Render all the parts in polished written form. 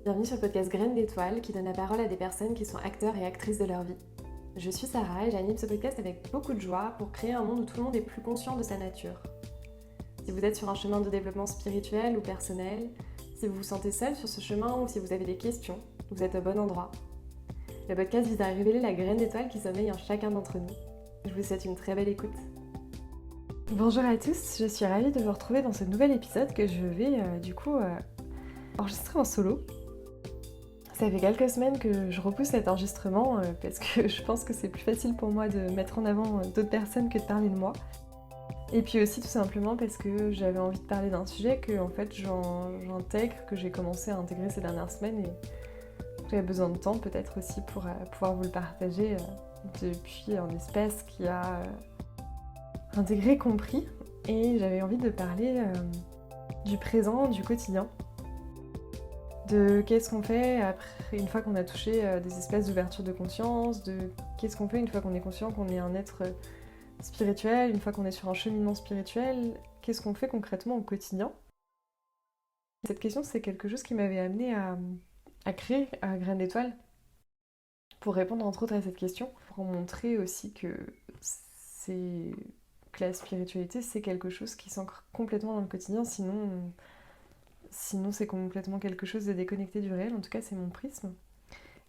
Bienvenue sur le podcast Graines d'étoiles qui donne la parole à des personnes qui sont acteurs et actrices de leur vie. Je suis Sarah et j'anime ce podcast avec beaucoup de joie pour créer un monde où tout le monde est plus conscient de sa nature. Si vous êtes sur un chemin de développement spirituel ou personnel, si vous vous sentez seul sur ce chemin ou si vous avez des questions, vous êtes au bon endroit. Le podcast vise à révéler la graine d'étoile qui sommeille en chacun d'entre nous. Je vous souhaite une très belle écoute. Bonjour à tous, je suis ravie de vous retrouver dans ce nouvel épisode que je vais enregistrer en solo. Ça fait quelques semaines que je repousse cet enregistrement parce que je pense que c'est plus facile pour moi de mettre en avant d'autres personnes que de parler de moi. Et puis aussi tout simplement parce que j'avais envie de parler d'un sujet que en fait j'intègre, que j'ai commencé à intégrer ces dernières semaines et j'avais besoin de temps peut-être aussi pour pouvoir vous le partager depuis un espace qui a intégré, compris. Et j'avais envie de parler du présent, du quotidien. De qu'est-ce qu'on fait après, une fois qu'on a touché des espaces d'ouverture de conscience, de qu'est-ce qu'on fait une fois qu'on est conscient qu'on est un être spirituel, une fois qu'on est sur un cheminement spirituel, qu'est-ce qu'on fait concrètement au quotidien. Cette question, c'est quelque chose qui m'avait amené à créer Graines d'étoiles, pour répondre entre autres à cette question, pour montrer aussi que la spiritualité, c'est quelque chose qui s'ancre complètement dans le quotidien, sinon c'est complètement quelque chose de déconnecté du réel, en tout cas c'est mon prisme.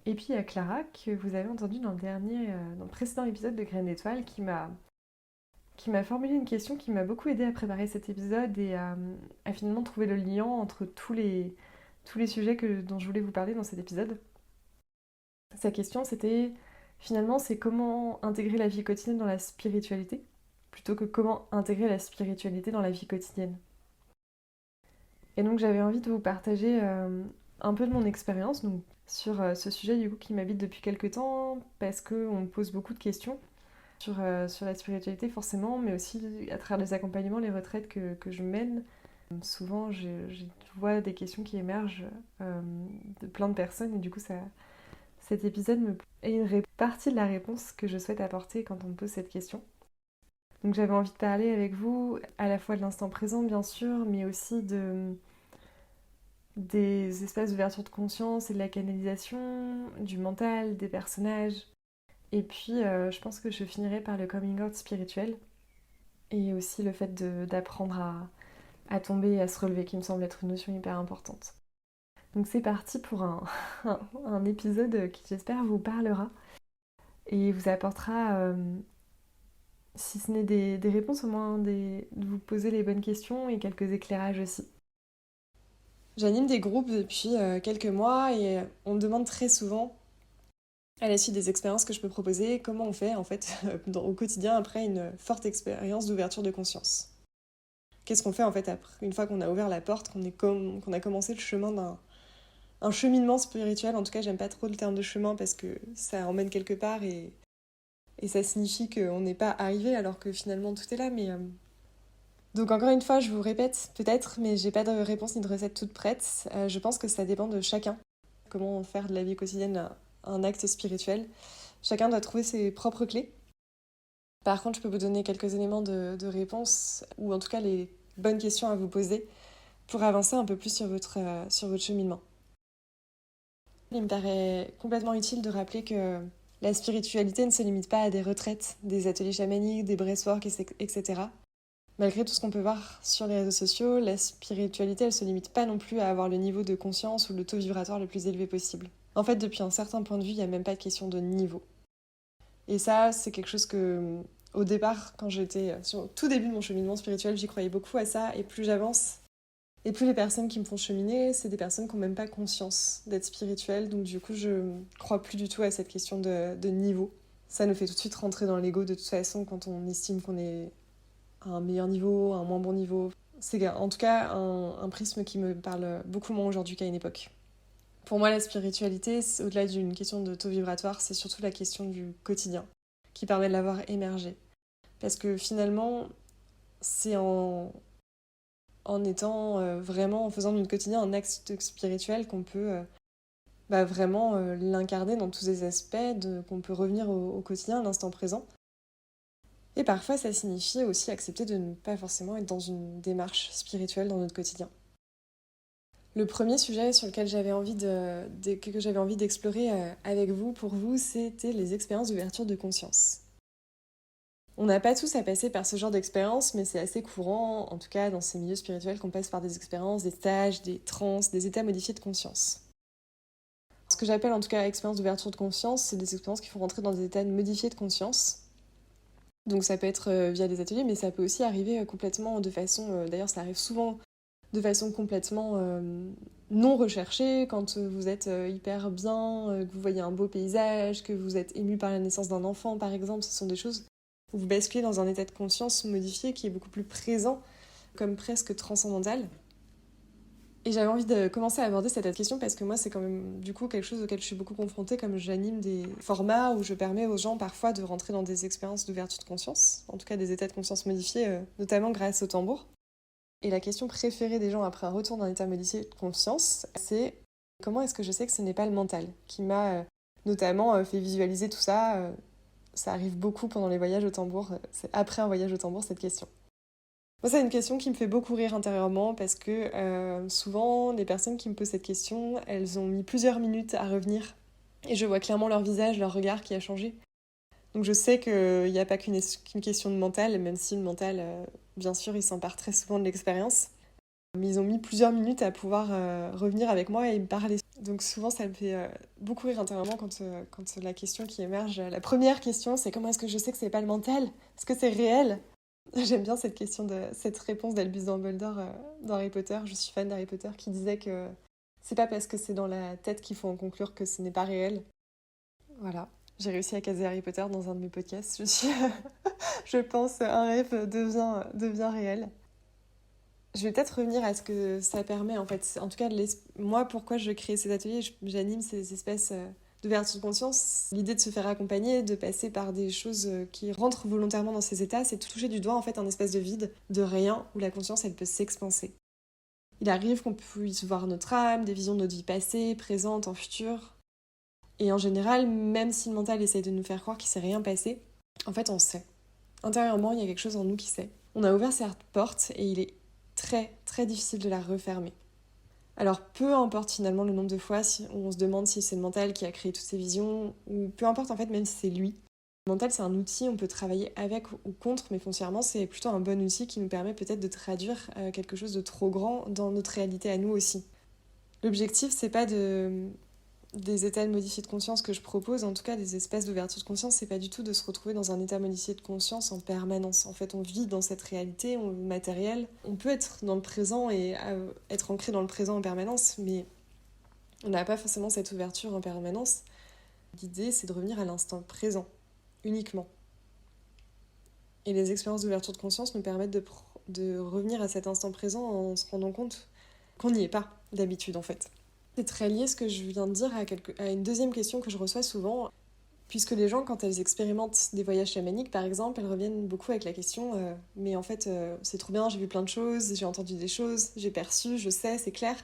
Et puis il y a Clara, que vous avez entendu dans le précédent épisode de Graines d'étoiles, qui m'a formulé une question qui m'a beaucoup aidé à préparer cet épisode et à finalement trouver le lien entre tous les sujets dont je voulais vous parler dans cet épisode. Sa question c'était, finalement, c'est comment intégrer la vie quotidienne dans la spiritualité, plutôt que comment intégrer la spiritualité dans la vie quotidienne. Et donc j'avais envie de vous partager un peu de mon expérience sur ce sujet du coup qui m'habite depuis quelques temps, parce qu'on me pose beaucoup de questions sur la spiritualité forcément, mais aussi à travers les accompagnements, les retraites que je mène. Souvent je vois des questions qui émergent de plein de personnes et du coup cet épisode est une partie de la réponse que je souhaite apporter quand on me pose cette question. Donc j'avais envie de parler avec vous à la fois de l'instant présent bien sûr, mais aussi des espaces d'ouverture de conscience et de la canalisation, du mental, des personnages. Et puis je pense que je finirai par le coming out spirituel et aussi le fait d'apprendre à tomber et à se relever qui me semble être une notion hyper importante. Donc c'est parti pour un épisode qui j'espère vous parlera et vous apportera, si ce n'est des réponses, au moins de vous poser les bonnes questions et quelques éclairages aussi. J'anime des groupes depuis quelques mois et on me demande très souvent, à la suite des expériences que je peux proposer, comment on fait en fait au quotidien après une forte expérience d'ouverture de conscience. Qu'est-ce qu'on fait en fait après, une fois qu'on a ouvert la porte, qu'on a commencé le chemin d'un cheminement spirituel. En tout cas, j'aime pas trop le terme de chemin parce que ça emmène quelque part et ça signifie qu'on n'est pas arrivé alors que finalement tout est là. Donc encore une fois, je vous répète peut-être, mais j'ai pas de réponse ni de recette toute prête. Je pense que ça dépend de chacun. Comment faire de la vie quotidienne un acte spirituel. Chacun doit trouver ses propres clés. Par contre, je peux vous donner quelques éléments de réponse, ou en tout cas les bonnes questions à vous poser pour avancer un peu plus sur votre cheminement. Il me paraît complètement utile de rappeler que la spiritualité ne se limite pas à des retraites, des ateliers chamaniques, des breathwork, etc. Malgré tout ce qu'on peut voir sur les réseaux sociaux, la spiritualité, elle se limite pas non plus à avoir le niveau de conscience ou le taux vibratoire le plus élevé possible. En fait, depuis un certain point de vue, il n'y a même pas de question de niveau. Et ça, c'est quelque chose que, au départ, quand j'étais sur le tout début de mon cheminement spirituel, j'y croyais beaucoup à ça. Et plus j'avance, et plus les personnes qui me font cheminer, c'est des personnes qui n'ont même pas conscience d'être spirituelles. Donc du coup, je crois plus du tout à cette question de niveau. Ça nous fait tout de suite rentrer dans l'ego de toute façon quand on estime qu'on est à un meilleur niveau, à un moins bon niveau. C'est en tout cas un prisme qui me parle beaucoup moins aujourd'hui qu'à une époque. Pour moi, la spiritualité, au-delà d'une question de taux vibratoire, c'est surtout la question du quotidien qui permet de l'avoir émergé. Parce que finalement, c'est en étant vraiment, en faisant de notre quotidien un acte spirituel qu'on peut vraiment l'incarner dans tous ses aspects, qu'on peut revenir au quotidien, à l'instant présent. Et parfois, ça signifie aussi accepter de ne pas forcément être dans une démarche spirituelle dans notre quotidien. Le premier sujet sur lequel que j'avais envie d'explorer avec vous, pour vous, c'était les expériences d'ouverture de conscience. On n'a pas tous à passer par ce genre d'expérience, mais c'est assez courant, en tout cas dans ces milieux spirituels, qu'on passe par des expériences, des stages, des trans, des états modifiés de conscience. Ce que j'appelle en tout cas expériences d'ouverture de conscience, c'est des expériences qui font rentrer dans des états modifiés de conscience. Donc ça peut être via des ateliers, mais ça peut aussi arriver complètement de façon... D'ailleurs, ça arrive souvent de façon complètement non recherchée, quand vous êtes hyper bien, que vous voyez un beau paysage, que vous êtes ému par la naissance d'un enfant, par exemple. Ce sont des choses où vous basculez dans un état de conscience modifié qui est beaucoup plus présent, comme presque transcendantal. Et j'avais envie de commencer à aborder cette question parce que moi, c'est quand même du coup quelque chose auquel je suis beaucoup confrontée, comme j'anime des formats où je permets aux gens parfois de rentrer dans des expériences d'ouverture de conscience, en tout cas des états de conscience modifiés, notamment grâce au tambour. Et la question préférée des gens après un retour d'un état modifié de conscience, c'est comment est-ce que je sais que ce n'est pas le mental qui m'a notamment fait visualiser tout ça. Ça arrive beaucoup pendant les voyages au tambour, c'est après un voyage au tambour cette question. Moi, c'est une question qui me fait beaucoup rire intérieurement parce que souvent, les personnes qui me posent cette question, elles ont mis plusieurs minutes à revenir et je vois clairement leur visage, leur regard qui a changé. Donc je sais qu'il n'y a pas qu'une question de mental, même si le mental, bien sûr, il s'empare très souvent de l'expérience. Mais ils ont mis plusieurs minutes à pouvoir revenir avec moi et me parler. Donc souvent, ça me fait beaucoup rire intérieurement quand la question qui émerge, la première question, c'est comment est-ce que je sais que c'est pas le mental? Est-ce que c'est réel? J'aime bien cette réponse d'Albus Dumbledore dans Harry Potter. Je suis fan d'Harry Potter qui disait que c'est pas parce que c'est dans la tête qu'il faut en conclure que ce n'est pas réel. Voilà. J'ai réussi à caser Harry Potter dans un de mes podcasts. Je pense, un rêve devient réel. Je vais peut-être revenir à ce que ça permet, en fait. En tout cas, moi, pourquoi je crée ces ateliers, j'anime ces espèces d'ouverture de conscience. L'idée de se faire accompagner, de passer par des choses qui rentrent volontairement dans ces états, c'est de toucher du doigt, en fait, un espèce de vide, de rien, où la conscience, elle peut s'expanser. Il arrive qu'on puisse voir notre âme, des visions de notre vie passée, présente, en futur. Et en général, même si le mental essaye de nous faire croire qu'il s'est rien passé, en fait, on sait. Intérieurement, il y a quelque chose en nous qui sait. On a ouvert cette porte et il est très, très difficile de la refermer. Alors, peu importe finalement le nombre de fois où on se demande si c'est le mental qui a créé toutes ces visions, ou peu importe en fait, même si c'est lui. Le mental, c'est un outil, on peut travailler avec ou contre, mais foncièrement, c'est plutôt un bon outil qui nous permet peut-être de traduire quelque chose de trop grand dans notre réalité à nous aussi. L'objectif, c'est pas des états modifiés de conscience que je propose, en tout cas des espèces d'ouverture de conscience, c'est pas du tout de se retrouver dans un état modifié de conscience en permanence. En fait, on vit dans cette réalité matérielle. On peut être dans le présent et être ancré dans le présent en permanence, mais on n'a pas forcément cette ouverture en permanence. L'idée, c'est de revenir à l'instant présent, uniquement. Et les expériences d'ouverture de conscience nous permettent de revenir à cet instant présent en se rendant compte qu'on n'y est pas d'habitude, en fait. C'est très lié ce que je viens de dire à une deuxième question que je reçois souvent, puisque les gens, quand elles expérimentent des voyages chamaniques, par exemple, elles reviennent beaucoup avec la question mais en fait, c'est trop bien, j'ai vu plein de choses, j'ai entendu des choses, j'ai perçu, je sais, c'est clair,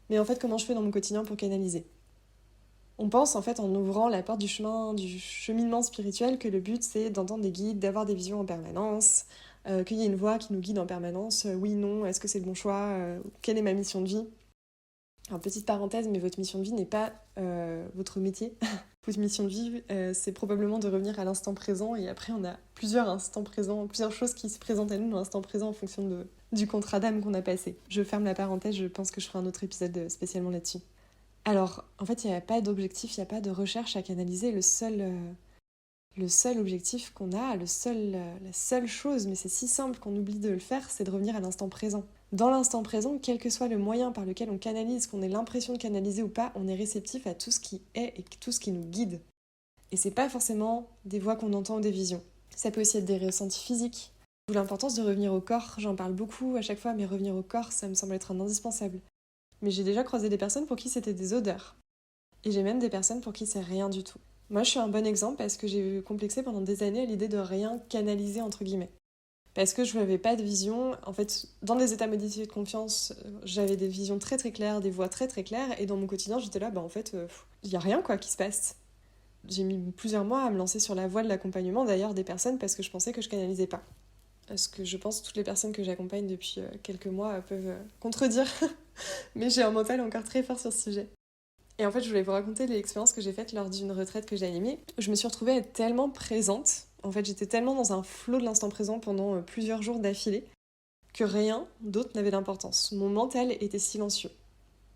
mais en fait, comment je fais dans mon quotidien pour canaliser? On pense, en fait, en ouvrant la porte du cheminement spirituel, que le but, c'est d'entendre des guides, d'avoir des visions en permanence, qu'il y ait une voix qui nous guide en permanence, oui, non, est-ce que c'est le bon choix, quelle est ma mission de vie? Alors, petite parenthèse, mais votre mission de vie n'est pas votre métier. Votre mission de vie, c'est probablement de revenir à l'instant présent, et après on a plusieurs instants présents, plusieurs choses qui se présentent à nous dans l'instant présent en fonction du contrat d'âme qu'on a passé. Je ferme la parenthèse, je pense que je ferai un autre épisode spécialement là-dessus. Alors, en fait, il n'y a pas d'objectif, il n'y a pas de recherche à canaliser. Le seul objectif qu'on a, la seule chose, mais c'est si simple qu'on oublie de le faire, c'est de revenir à l'instant présent. Dans l'instant présent, quel que soit le moyen par lequel on canalise, qu'on ait l'impression de canaliser ou pas, on est réceptif à tout ce qui est et tout ce qui nous guide. Et c'est pas forcément des voix qu'on entend ou des visions. Ça peut aussi être des ressentis physiques. D'où l'importance de revenir au corps. J'en parle beaucoup à chaque fois, mais revenir au corps, ça me semble être un indispensable. Mais j'ai déjà croisé des personnes pour qui c'était des odeurs. Et j'ai même des personnes pour qui c'est rien du tout. Moi, je suis un bon exemple parce que j'ai complexé pendant des années à l'idée de rien canaliser, entre guillemets. Parce que je n'avais pas de vision. En fait, dans les états modifiés de confiance, j'avais des visions très très claires, des voix très très claires, et dans mon quotidien, j'étais là, en fait, il n'y a rien quoi qui se passe. J'ai mis plusieurs mois à me lancer sur la voie de l'accompagnement d'ailleurs des personnes parce que je pensais que je canalisais pas. ce que je pense toutes les personnes que j'accompagne depuis quelques mois peuvent contredire, mais j'ai un mental encore très fort sur ce sujet. Et en fait, je voulais vous raconter l'expérience que j'ai faite lors d'une retraite que j'ai animée. Je me suis retrouvée à être tellement présente, en fait j'étais tellement dans un flot de l'instant présent pendant plusieurs jours d'affilée, que rien d'autre n'avait d'importance. Mon mental était silencieux.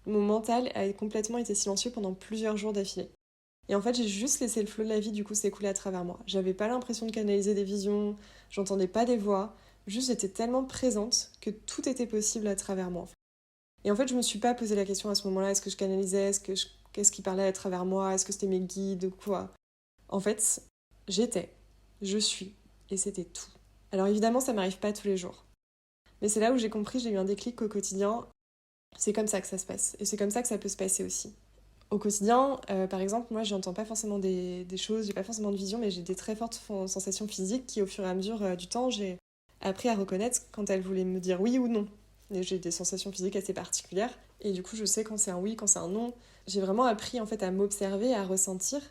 Mon mental a complètement été silencieux pendant plusieurs jours d'affilée. Et en fait, j'ai juste laissé le flot de la vie du coup s'écouler à travers moi. J'avais pas l'impression de canaliser des visions, j'entendais pas des voix, juste j'étais tellement présente que tout était possible à travers moi. Et en fait, je me suis pas posé la question à ce moment-là, est-ce que je canalisais, qu'est-ce qui parlait à travers moi, est-ce que c'était mes guides ou quoi. En fait, j'étais, je suis, et c'était tout. Alors évidemment, ça m'arrive pas tous les jours. Mais c'est là où j'ai compris, j'ai eu un déclic au quotidien, c'est comme ça que ça se passe. Et c'est comme ça que ça peut se passer aussi. Au quotidien, par exemple, moi, j'entends pas forcément des choses, j'ai pas forcément de vision, mais j'ai des très fortes sensations physiques qui, au fur et à mesure du temps, j'ai appris à reconnaître quand elles voulaient me dire oui ou non. Et j'ai des sensations physiques assez particulières, et du coup, je sais quand c'est un oui, quand c'est un non. J'ai vraiment appris en fait à m'observer, à ressentir.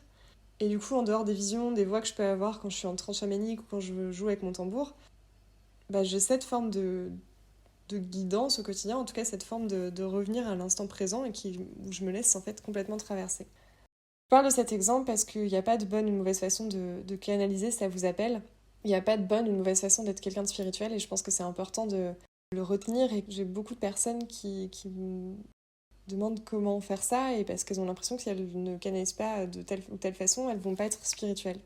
Et du coup, en dehors des visions, des voix que je peux avoir quand je suis en transe chamanique ou quand je joue avec mon tambour, bah, j'ai cette forme de guidance au quotidien, en tout cas cette forme de revenir à l'instant présent et où je me laisse en fait complètement traverser. Je parle de cet exemple parce qu'il n'y a pas de bonne ou de mauvaise façon de canaliser, ça vous appelle. Il n'y a pas de bonne ou de mauvaise façon d'être quelqu'un de spirituel et je pense que c'est important de le retenir et j'ai beaucoup de personnes qui me demandent comment faire ça et parce qu'elles ont l'impression que si elles ne canalisent pas de telle ou telle façon, elles vont pas être spirituelles.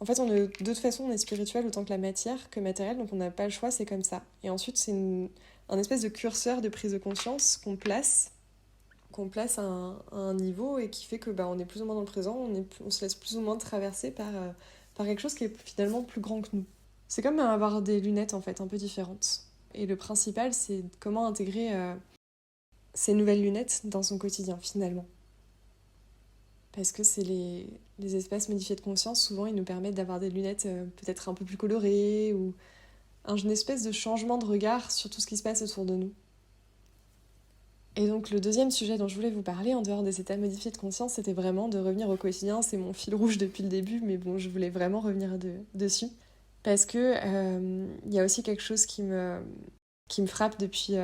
En fait, de toute façon, on est spirituel autant que la matière, que matériel, donc on n'a pas le choix, c'est comme ça. Et ensuite, c'est un espèce de curseur de prise de conscience qu'on place à un niveau et qui fait que bah, on est plus ou moins dans le présent, on se laisse plus ou moins traverser par quelque chose qui est finalement plus grand que nous. C'est comme avoir des lunettes en fait, un peu différentes. Et le principal, c'est comment intégrer ces nouvelles lunettes dans son quotidien finalement. Parce que c'est les espaces modifiés de conscience, souvent ils nous permettent d'avoir des lunettes peut-être un peu plus colorées ou une espèce de changement de regard sur tout ce qui se passe autour de nous. Et donc le deuxième sujet dont je voulais vous parler, en dehors des états modifiés de conscience, c'était vraiment de revenir au quotidien. C'est mon fil rouge depuis le début, mais bon, je voulais vraiment revenir dessus. Parce que y a aussi quelque chose qui me frappe depuis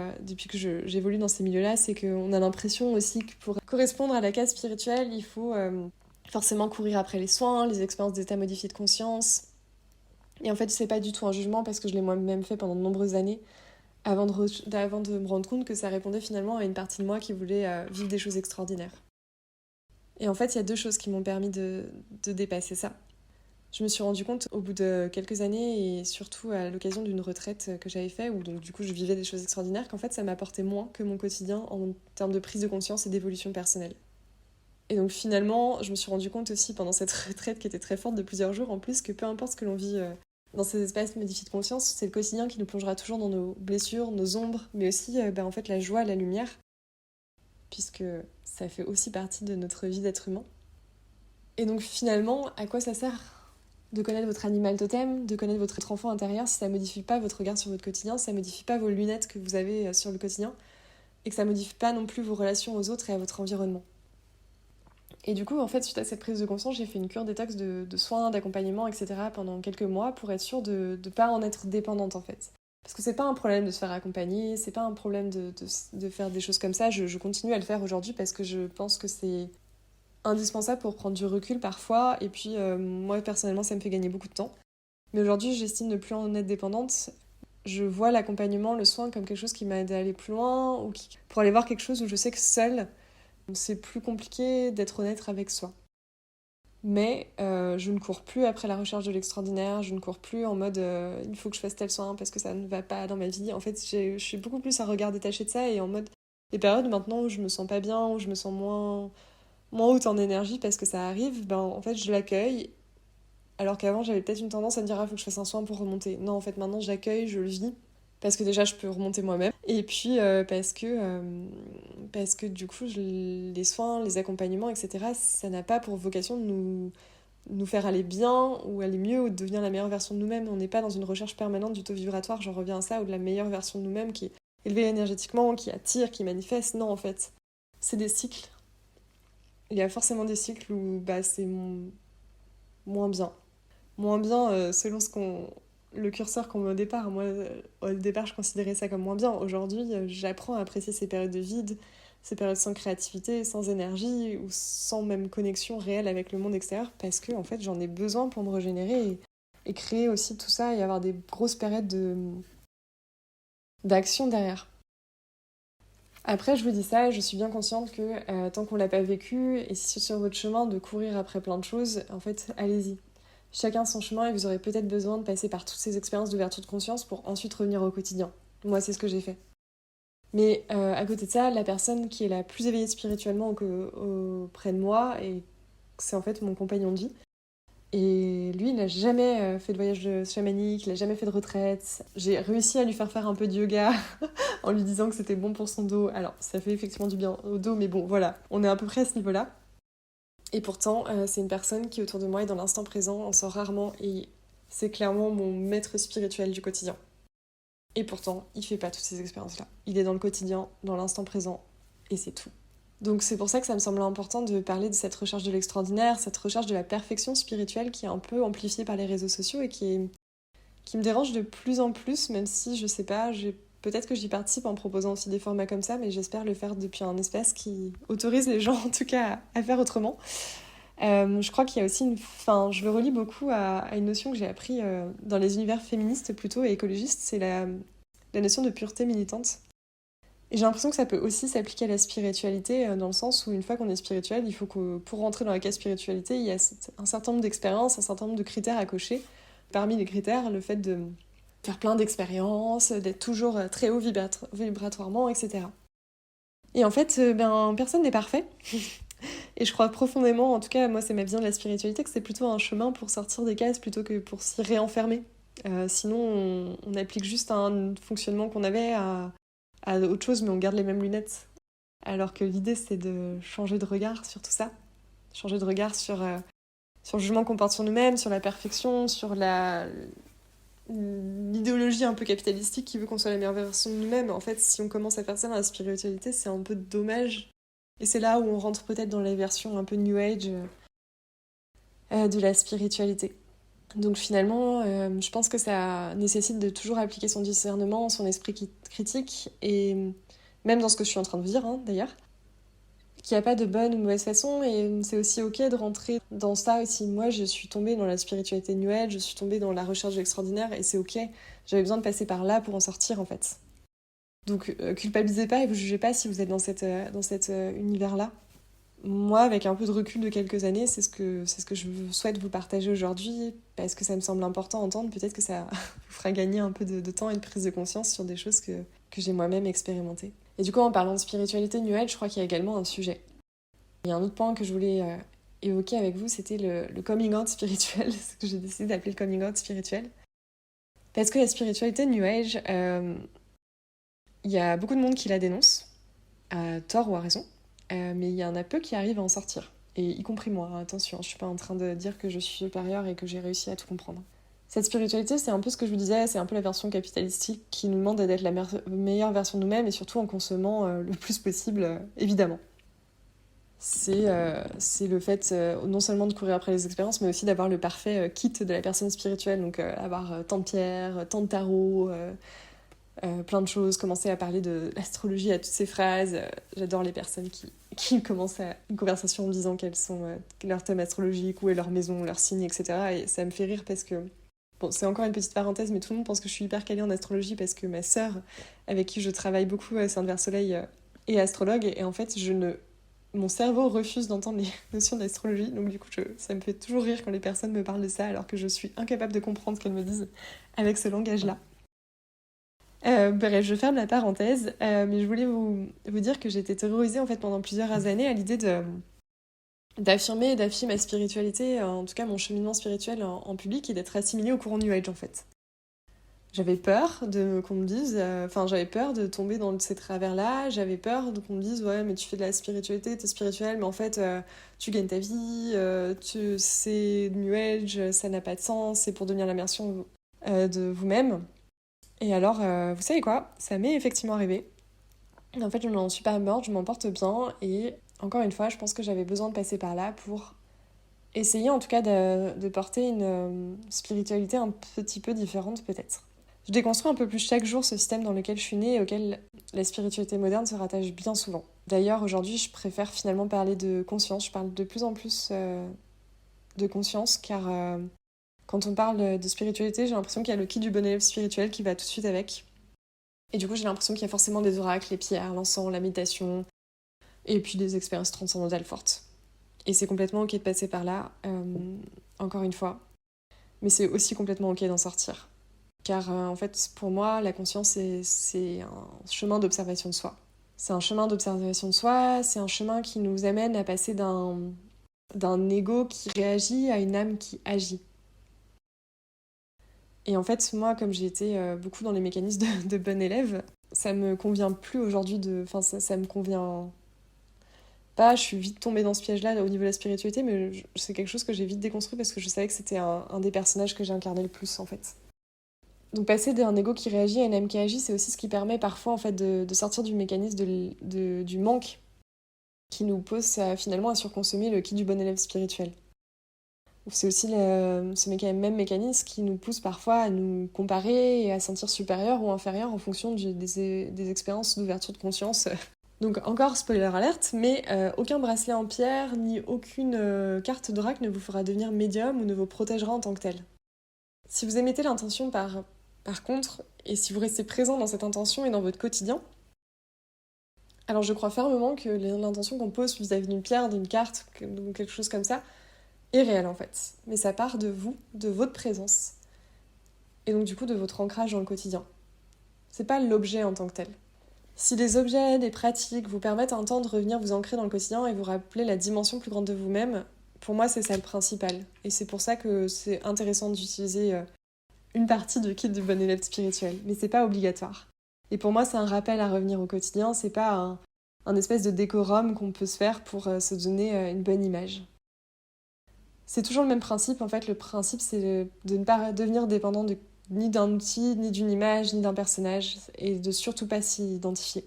que j'évolue dans ces milieux-là, c'est qu'on a l'impression aussi que pour correspondre à la case spirituelle, il faut forcément courir après les soins, les expériences d'état modifiés de conscience. Et en fait, c'est pas du tout un jugement parce que je l'ai moi-même fait pendant de nombreuses années avant de me rendre compte que ça répondait finalement à une partie de moi qui voulait vivre des choses extraordinaires. Et en fait, il y a deux choses qui m'ont permis de dépasser ça. Je me suis rendu compte au bout de quelques années et surtout à l'occasion d'une retraite que j'avais faite où donc du coup je vivais des choses extraordinaires qu'en fait ça m'apportait moins que mon quotidien en termes de prise de conscience et d'évolution personnelle. Et donc finalement je me suis rendu compte aussi pendant cette retraite qui était très forte de plusieurs jours en plus que peu importe ce que l'on vit dans ces espaces modifiés de conscience, c'est le quotidien qui nous plongera toujours dans nos blessures, nos ombres, mais aussi en fait la joie, la lumière, puisque ça fait aussi partie de notre vie d'être humain. Et donc finalement, à quoi ça sert de connaître votre animal totem, de connaître votre enfant intérieur si ça modifie pas votre regard sur votre quotidien, si ça modifie pas vos lunettes que vous avez sur le quotidien et que ça modifie pas non plus vos relations aux autres et à votre environnement. Et du coup, en fait, suite à cette prise de conscience, j'ai fait une cure détox de soins, d'accompagnement, etc. pendant quelques mois pour être sûre de ne pas en être dépendante, en fait. Parce que c'est pas un problème de se faire accompagner, c'est pas un problème de faire des choses comme ça. Je continue à le faire aujourd'hui parce que je pense que c'est indispensable pour prendre du recul parfois. Et puis, moi, personnellement, ça me fait gagner beaucoup de temps. Mais aujourd'hui, j'estime ne plus en être dépendante. Je vois l'accompagnement, le soin comme quelque chose qui m'aide à aller plus loin ou pour aller voir quelque chose où je sais que seule, c'est plus compliqué d'être honnête avec soi. Mais je ne cours plus après la recherche de l'extraordinaire, je ne cours plus en mode il faut que je fasse tel soin parce que ça ne va pas dans ma vie. En fait, je suis beaucoup plus à regard détaché de ça et en mode les périodes maintenant où je me sens pas bien, où je me sens moins haute en énergie parce que ça arrive, ben en fait je l'accueille. Alors qu'avant j'avais peut-être une tendance à me dire ah faut que je fasse un soin pour remonter. Non en fait maintenant j'accueille, je le vis. Parce que déjà je peux remonter moi-même. Et puis parce que du coup les soins, les accompagnements, etc. ça n'a pas pour vocation de nous faire aller bien ou aller mieux ou de devenir la meilleure version de nous-mêmes. On n'est pas dans une recherche permanente du taux vibratoire, j'en reviens à ça, ou de la meilleure version de nous-mêmes qui est élevée énergétiquement, qui attire, qui manifeste. Non en fait, c'est des cycles. Il y a forcément des cycles où c'est moins bien. Moins bien selon le curseur qu'on met au départ. Moi, au départ, je considérais ça comme moins bien. Aujourd'hui, j'apprends à apprécier ces périodes de vide, ces périodes sans créativité, sans énergie ou sans même connexion réelle avec le monde extérieur parce que en fait, j'en ai besoin pour me régénérer et créer aussi tout ça et avoir des grosses périodes d'action derrière. Après, je vous dis ça, je suis bien consciente que tant qu'on l'a pas vécu, et si c'est sur votre chemin de courir après plein de choses, en fait, allez-y. Chacun son chemin et vous aurez peut-être besoin de passer par toutes ces expériences d'ouverture de conscience pour ensuite revenir au quotidien. Moi, c'est ce que j'ai fait. Mais à côté de ça, la personne qui est la plus éveillée spirituellement auprès de moi, et c'est en fait mon compagnon de vie, et lui, il n'a jamais fait de voyage chamanique, il n'a jamais fait de retraite. J'ai réussi à lui faire un peu de yoga en lui disant que c'était bon pour son dos. Alors, ça fait effectivement du bien au dos, mais bon, voilà, on est à peu près à ce niveau-là. Et pourtant, c'est une personne qui, autour de moi, est dans l'instant présent, en sort rarement, et c'est clairement mon maître spirituel du quotidien. Et pourtant, il fait pas toutes ces expériences-là. Il est dans le quotidien, dans l'instant présent, et c'est tout. Donc c'est pour ça que ça me semble important de parler de cette recherche de l'extraordinaire, cette recherche de la perfection spirituelle qui est un peu amplifiée par les réseaux sociaux et qui me dérange de plus en plus, même si je sais pas, peut-être que j'y participe en proposant aussi des formats comme ça, mais j'espère le faire depuis un espace qui autorise les gens en tout cas à faire autrement. Je crois qu'il y a aussi je le relie beaucoup à une notion que j'ai appris dans les univers féministes plutôt et écologistes, c'est la notion de pureté militante. Et j'ai l'impression que ça peut aussi s'appliquer à la spiritualité, dans le sens où une fois qu'on est spirituel, il faut que pour rentrer dans la case spiritualité, il y a un certain nombre d'expériences, un certain nombre de critères à cocher. Parmi les critères, le fait de faire plein d'expériences, d'être toujours très haut vibratoirement, etc. Et en fait, personne n'est parfait. Et je crois profondément, en tout cas, moi c'est ma vision de la spiritualité, que c'est plutôt un chemin pour sortir des cases plutôt que pour s'y réenfermer. Sinon, on applique juste un fonctionnement qu'on avait à autre chose, mais on garde les mêmes lunettes. Alors que l'idée, c'est de changer de regard sur tout ça. Changer de regard sur le jugement qu'on porte sur nous-mêmes, sur la perfection, sur l'idéologie un peu capitalistique qui veut qu'on soit la meilleure version de nous-mêmes. En fait, si on commence à faire ça dans la spiritualité, c'est un peu dommage. Et c'est là où on rentre peut-être dans la version un peu New Age de la spiritualité. Donc finalement, je pense que ça nécessite de toujours appliquer son discernement, son esprit critique, et même dans ce que je suis en train de dire, hein, d'ailleurs, qu'il n'y a pas de bonne ou mauvaise façon, et c'est aussi ok de rentrer dans ça aussi. Moi, je suis tombée dans la spiritualité New Age, je suis tombée dans la recherche de l'extraordinaire, et c'est ok. J'avais besoin de passer par là pour en sortir, en fait. Donc culpabilisez pas et vous jugez pas si vous êtes dans cet univers-là. Moi, avec un peu de recul de quelques années, c'est ce que je souhaite vous partager aujourd'hui, parce que ça me semble important d'entendre. Peut-être que ça vous fera gagner un peu de temps et de prise de conscience sur des choses que j'ai moi-même expérimentées. Et du coup, en parlant de spiritualité New Age, je crois qu'il y a également un sujet. Il y a un autre point que je voulais évoquer avec vous, c'était le coming out spirituel, ce que j'ai décidé d'appeler le coming out spirituel. Parce que la spiritualité New Age, il y a beaucoup de monde qui la dénonce, à tort ou à raison. Mais il y en a peu qui arrivent à en sortir. Et y compris moi, attention, je suis pas en train de dire que je suis supérieure et que j'ai réussi à tout comprendre. Cette spiritualité, c'est un peu ce que je vous disais, c'est un peu la version capitalistique qui nous demande d'être la meilleure version de nous-mêmes et surtout en consommant le plus possible, évidemment. C'est le fait non seulement de courir après les expériences, mais aussi d'avoir le parfait kit de la personne spirituelle, donc avoir tant de pierres, tant de tarots, plein de choses, commencer à parler de l'astrologie à toutes ces phrases. J'adore les personnes qui commencent une conversation en me disant quels sont leur thème astrologique, où est leur maison, leur signe, etc. Et ça me fait rire parce que, bon, c'est encore une petite parenthèse, mais tout le monde pense que je suis hyper calée en astrologie parce que ma sœur, avec qui je travaille beaucoup, Sainte Vert Soleil, est astrologue. Et en fait, mon cerveau refuse d'entendre les notions d'astrologie. Donc du coup, ça me fait toujours rire quand les personnes me parlent de ça alors que je suis incapable de comprendre ce qu'elles me disent avec ce langage-là. Bref, je ferme la parenthèse, mais je voulais vous dire que j'ai été terrorisée en fait pendant plusieurs années à l'idée d'affirmer et d'afficher ma spiritualité, en tout cas mon cheminement spirituel en public et d'être assimilée au courant New Age en fait. J'avais peur qu'on me dise, j'avais peur de tomber dans ces travers-là, j'avais peur qu'on me dise ouais mais tu fais de la spiritualité, t'es spirituel, mais en fait tu gagnes ta vie, c'est New Age, ça n'a pas de sens, c'est pour devenir la version de vous-même. Et alors, vous savez quoi? Ça m'est effectivement arrivé. En fait, je n'en suis pas morte, je m'en porte bien. Et encore une fois, je pense que j'avais besoin de passer par là pour essayer en tout cas de porter une spiritualité un petit peu différente peut-être. Je déconstruis un peu plus chaque jour ce système dans lequel je suis née et auquel la spiritualité moderne se rattache bien souvent. D'ailleurs, aujourd'hui, je préfère finalement parler de conscience. Je parle de plus en plus de conscience car quand on parle de spiritualité, j'ai l'impression qu'il y a le kit du bon élève spirituel qui va tout de suite avec. Et du coup, j'ai l'impression qu'il y a forcément des oracles, les pierres, l'encens, la méditation, et puis des expériences transcendantales fortes. Et c'est complètement ok de passer par là, encore une fois. Mais c'est aussi complètement ok d'en sortir. Car en fait, pour moi, la conscience, c'est un chemin d'observation de soi. C'est un chemin d'observation de soi, c'est un chemin qui nous amène à passer d'un ego qui réagit à une âme qui agit. Et en fait, moi, comme j'ai été beaucoup dans les mécanismes de bon élève, ça me convient plus aujourd'hui Enfin, ça me convient pas, je suis vite tombée dans ce piège-là au niveau de la spiritualité, mais c'est quelque chose que j'ai vite déconstruit parce que je savais que c'était un des personnages que j'ai incarné le plus, en fait. Donc passer d'un ego qui réagit à une âme qui agit, c'est aussi ce qui permet parfois en fait, de sortir du mécanisme du manque qui nous pousse finalement à surconsommer le kit du bon élève spirituel. C'est aussi ce même mécanisme qui nous pousse parfois à nous comparer et à sentir supérieur ou inférieur en fonction des expériences d'ouverture de conscience. Donc encore spoiler alerte, mais aucun bracelet en pierre ni aucune carte d'oracle ne vous fera devenir médium ou ne vous protégera en tant que tel. Si vous émettez l'intention par contre, et si vous restez présent dans cette intention et dans votre quotidien, alors je crois fermement que l'intention qu'on pose vis-à-vis d'une pierre, d'une carte, ou quelque chose comme ça, est réelle en fait. Mais ça part de vous, de votre présence, et donc du coup de votre ancrage dans le quotidien. C'est pas l'objet en tant que tel. Si des objets, des pratiques vous permettent un temps de revenir vous ancrer dans le quotidien et vous rappeler la dimension plus grande de vous-même, pour moi c'est ça le principal. Et c'est pour ça que c'est intéressant d'utiliser une partie du kit du bon élève spirituel, mais c'est pas obligatoire. Et pour moi, c'est un rappel à revenir au quotidien, c'est pas un espèce de décorum qu'on peut se faire pour se donner une bonne image. C'est toujours le même principe, en fait, le principe c'est de ne pas devenir dépendant ni d'un outil, ni d'une image, ni d'un personnage, et de surtout pas s'y identifier.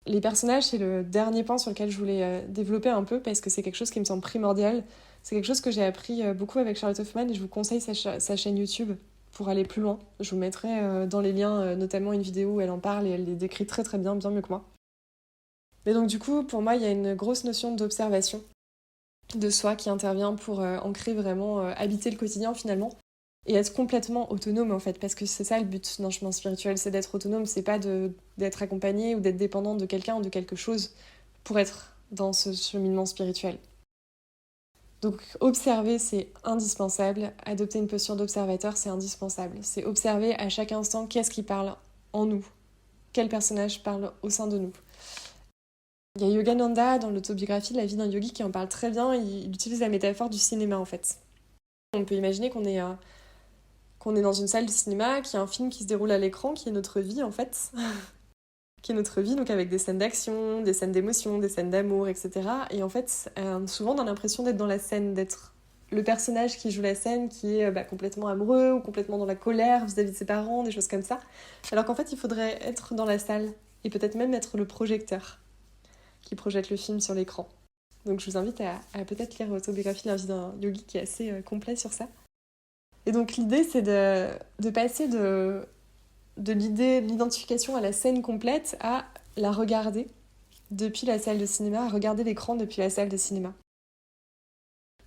Les personnages, c'est le dernier point sur lequel je voulais développer un peu, parce que c'est quelque chose qui me semble primordial. C'est quelque chose que j'ai appris beaucoup avec Charlotte Hoffman, et je vous conseille sa chaîne YouTube pour aller plus loin. Je vous mettrai dans les liens notamment une vidéo où elle en parle et elle les décrit très très bien, bien mieux que moi. Mais donc du coup, pour moi, il y a une grosse notion d'observation de soi qui intervient pour ancrer vraiment, habiter le quotidien finalement, et être complètement autonome en fait, parce que c'est ça le but d'un chemin spirituel, c'est d'être autonome, c'est pas d'être accompagné ou d'être dépendant de quelqu'un ou de quelque chose pour être dans ce cheminement spirituel. Donc observer, c'est indispensable. Adopter une posture d'observateur, c'est indispensable. C'est observer à chaque instant qu'est-ce qui parle en nous. Quel personnage parle au sein de nous. Il y a Yogananda dans l'autobiographie de la vie d'un yogi qui en parle très bien. Il utilise la métaphore du cinéma en fait. On peut imaginer qu'on est dans une salle de cinéma, qu'il y a un film qui se déroule à l'écran, qui est notre vie en fait. Qui est notre vie, donc avec des scènes d'action, des scènes d'émotion, des scènes d'amour, etc. Et en fait, souvent on a l'impression d'être dans la scène, d'être le personnage qui joue la scène, qui est complètement amoureux ou complètement dans la colère vis-à-vis de ses parents, des choses comme ça. Alors qu'en fait, il faudrait être dans la salle et peut-être même être le projecteur qui projette le film sur l'écran. Donc je vous invite à peut-être lire l'autobiographie de la vie d'un yogi qui est assez complet sur ça. Et donc l'idée, c'est de passer de l'identification à la scène complète à la regarder depuis la salle de cinéma, à regarder l'écran depuis la salle de cinéma.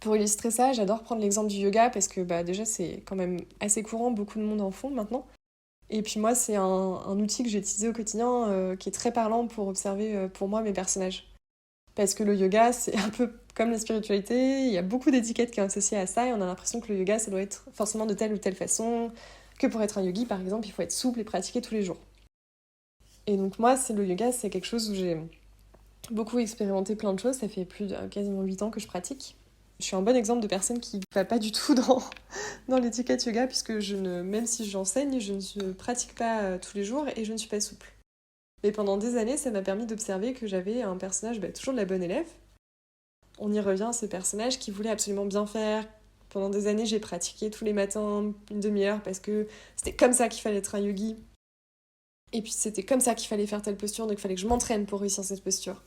Pour illustrer ça, j'adore prendre l'exemple du yoga parce que déjà c'est quand même assez courant, beaucoup de monde en font maintenant. Et puis moi c'est un outil que j'ai utilisé au quotidien qui est très parlant pour observer pour moi mes personnages. Parce que le yoga c'est un peu comme la spiritualité, il y a beaucoup d'étiquettes qui sont associées à ça et on a l'impression que le yoga ça doit être forcément de telle ou telle façon, que pour être un yogi par exemple il faut être souple et pratiquer tous les jours. Et donc moi le yoga c'est quelque chose où j'ai beaucoup expérimenté plein de choses, ça fait plus de quasiment 8 ans que je pratique. Je suis un bon exemple de personne qui ne va pas du tout dans l'étiquette yoga puisque même si j'enseigne, je ne pratique pas tous les jours et je ne suis pas souple. Mais pendant des années, ça m'a permis d'observer que j'avais un personnage toujours de la bonne élève. On y revient, ce personnage qui voulait absolument bien faire. Pendant des années, j'ai pratiqué tous les matins une demi-heure parce que c'était comme ça qu'il fallait être un yogi. Et puis c'était comme ça qu'il fallait faire telle posture, donc il fallait que je m'entraîne pour réussir cette posture.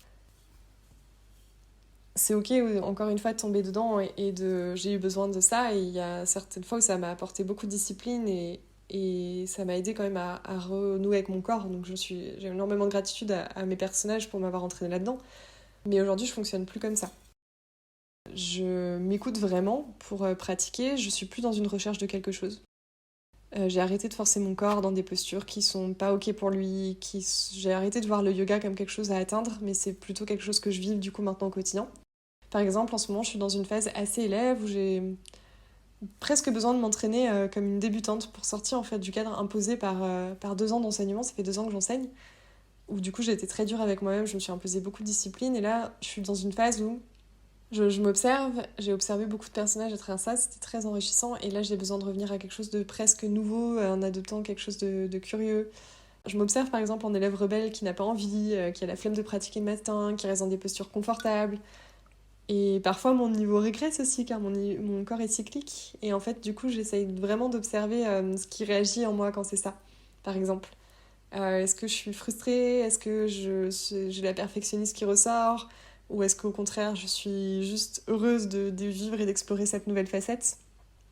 c'est ok, encore une fois, de tomber dedans j'ai eu besoin de ça. Et il y a certaines fois où ça m'a apporté beaucoup de discipline et ça m'a aidé quand même à renouer avec mon corps. Donc j'ai énormément de gratitude à mes personnages pour m'avoir entraîné là-dedans. Mais aujourd'hui, je fonctionne plus comme ça. Je m'écoute vraiment pour pratiquer. Je suis plus dans une recherche de quelque chose. J'ai arrêté de forcer mon corps dans des postures qui sont pas ok pour lui. J'ai arrêté de voir le yoga comme quelque chose à atteindre, mais c'est plutôt quelque chose que je vis du coup maintenant au quotidien. Par exemple, en ce moment, je suis dans une phase assez élève où j'ai presque besoin de m'entraîner comme une débutante pour sortir en fait du cadre imposé par 2 ans d'enseignement. Ça fait 2 ans que j'enseigne, où du coup j'ai été très dure avec moi-même, je me suis imposé beaucoup de discipline et là je suis dans une phase où je m'observe, j'ai observé beaucoup de personnages à travers ça, c'était très enrichissant et là j'ai besoin de revenir à quelque chose de presque nouveau en adoptant quelque chose de curieux. Je m'observe par exemple en élève rebelle qui n'a pas envie, qui a la flemme de pratiquer le matin, qui reste dans des postures confortables. Et parfois mon niveau régresse aussi car mon corps est cyclique. Et en fait du coup j'essaye vraiment d'observer ce qui réagit en moi quand c'est ça. Par exemple, est-ce que je suis frustrée? Est-ce que j'ai la perfectionniste qui ressort? Ou est-ce qu'au contraire je suis juste heureuse de vivre et d'explorer cette nouvelle facette?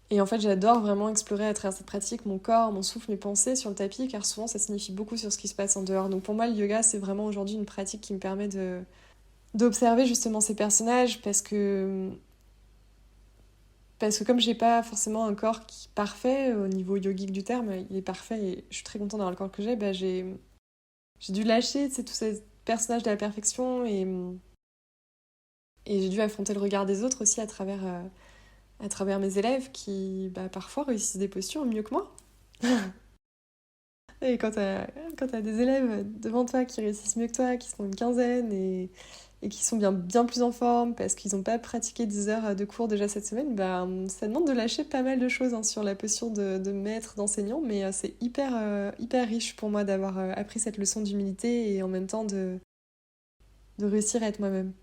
Et en fait j'adore vraiment explorer à travers cette pratique mon corps, mon souffle, mes pensées sur le tapis car souvent ça signifie beaucoup sur ce qui se passe en dehors. Donc pour moi le yoga c'est vraiment aujourd'hui une pratique qui me permet d'observer justement ces personnages parce que comme j'ai pas forcément un corps qui est parfait au niveau yogique du terme, il est parfait et je suis très contente d'avoir le corps que j'ai, j'ai dû lâcher tous ces personnages de la perfection et j'ai dû affronter le regard des autres aussi à travers mes élèves qui parfois réussissent des postures mieux que moi. Et quand t'as des élèves devant toi qui réussissent mieux que toi, qui sont une quinzaine et qui sont bien plus en forme parce qu'ils n'ont pas pratiqué 10 heures de cours déjà cette semaine, ça demande de lâcher pas mal de choses sur la posture de maître, d'enseignant, mais c'est hyper riche pour moi d'avoir appris cette leçon d'humilité et en même temps de réussir à être moi-même.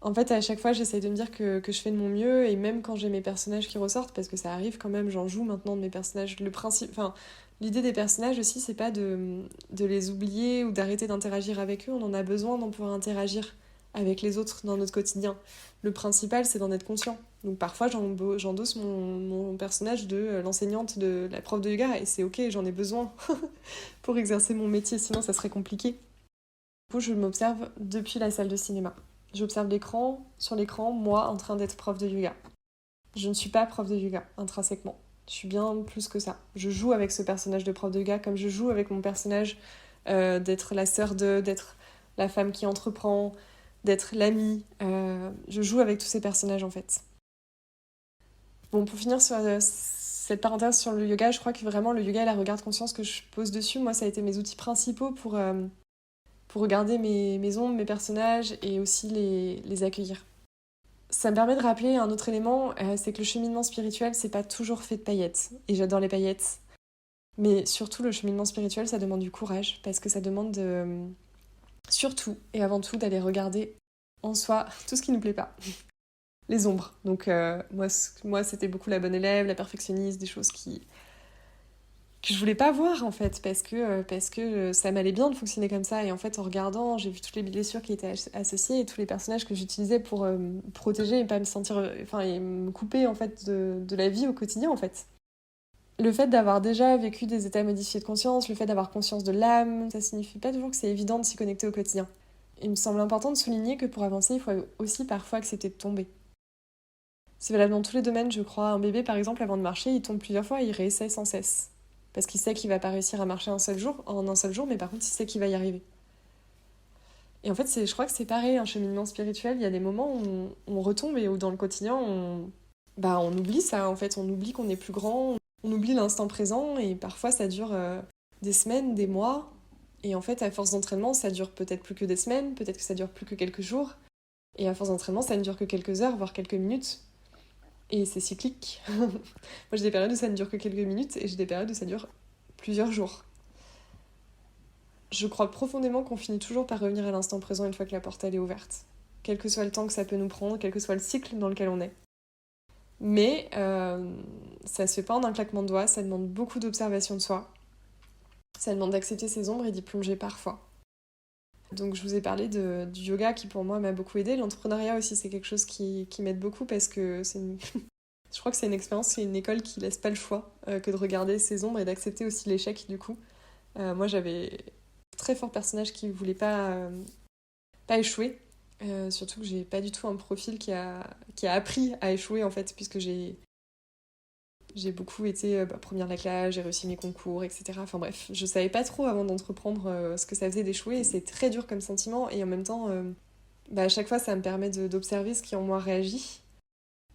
En fait, à chaque fois, j'essaye de me dire que je fais de mon mieux, et même quand j'ai mes personnages qui ressortent, parce que ça arrive quand même, j'en joue maintenant de mes personnages. L'idée des personnages aussi, c'est pas de les oublier ou d'arrêter d'interagir avec eux, on en a besoin d'en pouvoir interagir avec les autres dans notre quotidien. Le principal, c'est d'en être conscient. Donc parfois, j'endosse mon personnage de l'enseignante, de la prof de yoga, et c'est ok, j'en ai besoin pour exercer mon métier, sinon ça serait compliqué. Du coup, je m'observe depuis la salle de cinéma. J'observe sur l'écran, moi en train d'être prof de yoga. Je ne suis pas prof de yoga, intrinsèquement. Je suis bien plus que ça. Je joue avec ce personnage de prof de yoga comme je joue avec mon personnage d'être la sœur d'être la femme qui entreprend, d'être l'amie. Je joue avec tous ces personnages en fait. Bon, pour finir sur cette parenthèse sur le yoga, je crois que vraiment le yoga et la regard conscience que je pose dessus, moi ça a été mes outils principaux pour regarder mes ombres, mes personnages et aussi les accueillir. Ça me permet de rappeler un autre élément, c'est que le cheminement spirituel, c'est pas toujours fait de paillettes. Et j'adore les paillettes. Mais surtout, le cheminement spirituel, ça demande du courage, parce que ça demande surtout et avant tout d'aller regarder en soi tout ce qui nous plaît pas. Les ombres. Donc moi, c'était beaucoup la bonne élève, la perfectionniste, des choses que je voulais pas voir en fait parce que ça m'allait bien de fonctionner comme ça et en fait en regardant j'ai vu toutes les blessures qui étaient associées et tous les personnages que j'utilisais pour me protéger et pas me sentir et me couper en fait de la vie au quotidien en fait. Le fait d'avoir déjà vécu des états modifiés de conscience, le fait d'avoir conscience de l'âme, ça signifie pas toujours que c'est évident de s'y connecter au quotidien. Il me semble important de souligner que pour avancer, il faut aussi parfois accepter de tomber. C'est valable dans tous les domaines, je crois. Un bébé, par exemple, avant de marcher, il tombe plusieurs fois et il réessaie sans cesse. Parce qu'il sait qu'il va pas réussir à marcher en un seul jour, mais par contre, il sait qu'il va y arriver. Et en fait, je crois que c'est pareil, un cheminement spirituel. Il y a des moments où on retombe et où dans le quotidien, on oublie ça, en fait. On oublie qu'on est plus grand, on oublie l'instant présent et parfois, ça dure des semaines, des mois. Et en fait, à force d'entraînement, ça dure peut-être plus que des semaines, peut-être que ça dure plus que quelques jours. Et à force d'entraînement, ça ne dure que quelques heures, voire quelques minutes. Et c'est cyclique. Moi, j'ai des périodes où ça ne dure que quelques minutes et j'ai des périodes où ça dure plusieurs jours. Je crois profondément qu'on finit toujours par revenir à l'instant présent une fois que la porte elle est ouverte. Quel que soit le temps que ça peut nous prendre, quel que soit le cycle dans lequel on est. Mais ça se fait pas en un claquement de doigts, ça demande beaucoup d'observation de soi. Ça demande d'accepter ses ombres et d'y plonger parfois. Donc je vous ai parlé du yoga qui pour moi m'a beaucoup aidé. L'entrepreneuriat aussi, c'est quelque chose qui m'aide beaucoup parce que je crois que c'est une expérience, c'est une école qui laisse pas le choix que de regarder ses ombres et d'accepter aussi l'échec du coup. Moi j'avais un très fort personnage qui voulait pas échouer. Surtout que j'ai pas du tout un profil qui a appris à échouer en fait, puisque j'ai beaucoup été première de la classe, j'ai réussi mes concours, etc. Enfin bref, je savais pas trop avant d'entreprendre ce que ça faisait d'échouer et c'est très dur comme sentiment et en même temps, à chaque fois ça me permet d'observer ce qui en moi réagit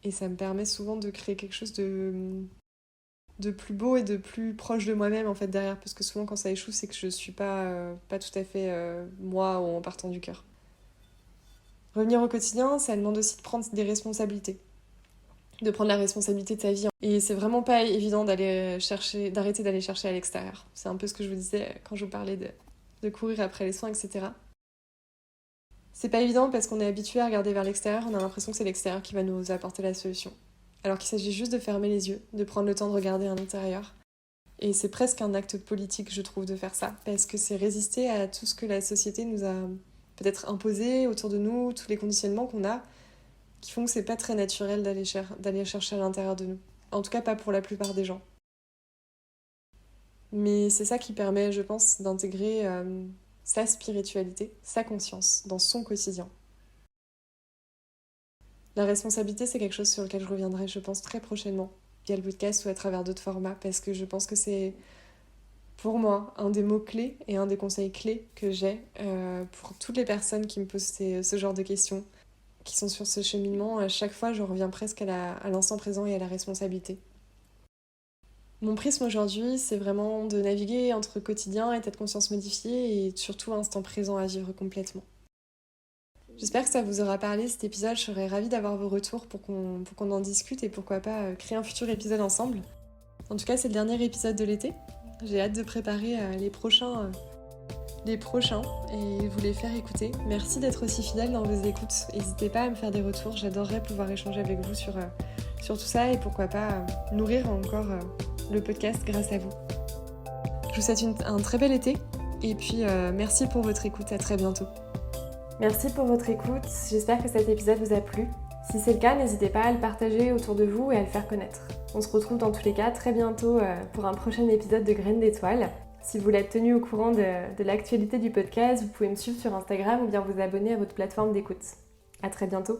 et ça me permet souvent de créer quelque chose de plus beau et de plus proche de moi-même en fait derrière parce que souvent quand ça échoue c'est que je suis pas tout à fait moi en partant du cœur. Revenir au quotidien, ça demande aussi de prendre des responsabilités, de prendre la responsabilité de sa vie. Et c'est vraiment pas évident d'arrêter d'aller chercher à l'extérieur. C'est un peu ce que je vous disais quand je vous parlais de courir après les soins, etc. C'est pas évident parce qu'on est habitué à regarder vers l'extérieur, on a l'impression que c'est l'extérieur qui va nous apporter la solution. Alors qu'il s'agit juste de fermer les yeux, de prendre le temps de regarder à l'intérieur. Et c'est presque un acte politique, je trouve, de faire ça, parce que c'est résister à tout ce que la société nous a peut-être imposé autour de nous, tous les conditionnements qu'on a, qui font que c'est pas très naturel d'aller chercher à l'intérieur de nous. En tout cas, pas pour la plupart des gens. Mais c'est ça qui permet, je pense, d'intégrer sa spiritualité, sa conscience dans son quotidien. La responsabilité, c'est quelque chose sur lequel je reviendrai, je pense, très prochainement, via le podcast ou à travers d'autres formats, parce que je pense que c'est, pour moi, un des mots-clés et un des conseils clés que j'ai pour toutes les personnes qui me posent ce genre de questions, qui sont sur ce cheminement. À chaque fois, je reviens presque à l'instant présent et à la responsabilité. Mon prisme aujourd'hui, c'est vraiment de naviguer entre quotidien, état de conscience modifié et surtout instant présent à vivre complètement. J'espère que ça vous aura parlé cet épisode, je serais ravie d'avoir vos retours pour qu'on en discute et pourquoi pas créer un futur épisode ensemble. En tout cas, c'est le dernier épisode de l'été. J'ai hâte de préparer les prochains et vous les faire écouter. Merci d'être aussi fidèles dans vos écoutes. N'hésitez pas à me faire des retours, j'adorerais pouvoir échanger avec vous sur tout ça et pourquoi pas nourrir encore le podcast grâce à vous. Je vous souhaite un très bel été et puis merci pour votre écoute, à très bientôt. Merci pour votre écoute, j'espère que cet épisode vous a plu. Si c'est le cas, n'hésitez pas à le partager autour de vous et à le faire connaître. On se retrouve dans tous les cas très bientôt pour un prochain épisode de Graines d'étoiles. Si vous voulez être tenu au courant de l'actualité du podcast, vous pouvez me suivre sur Instagram ou bien vous abonner à votre plateforme d'écoute. À très bientôt.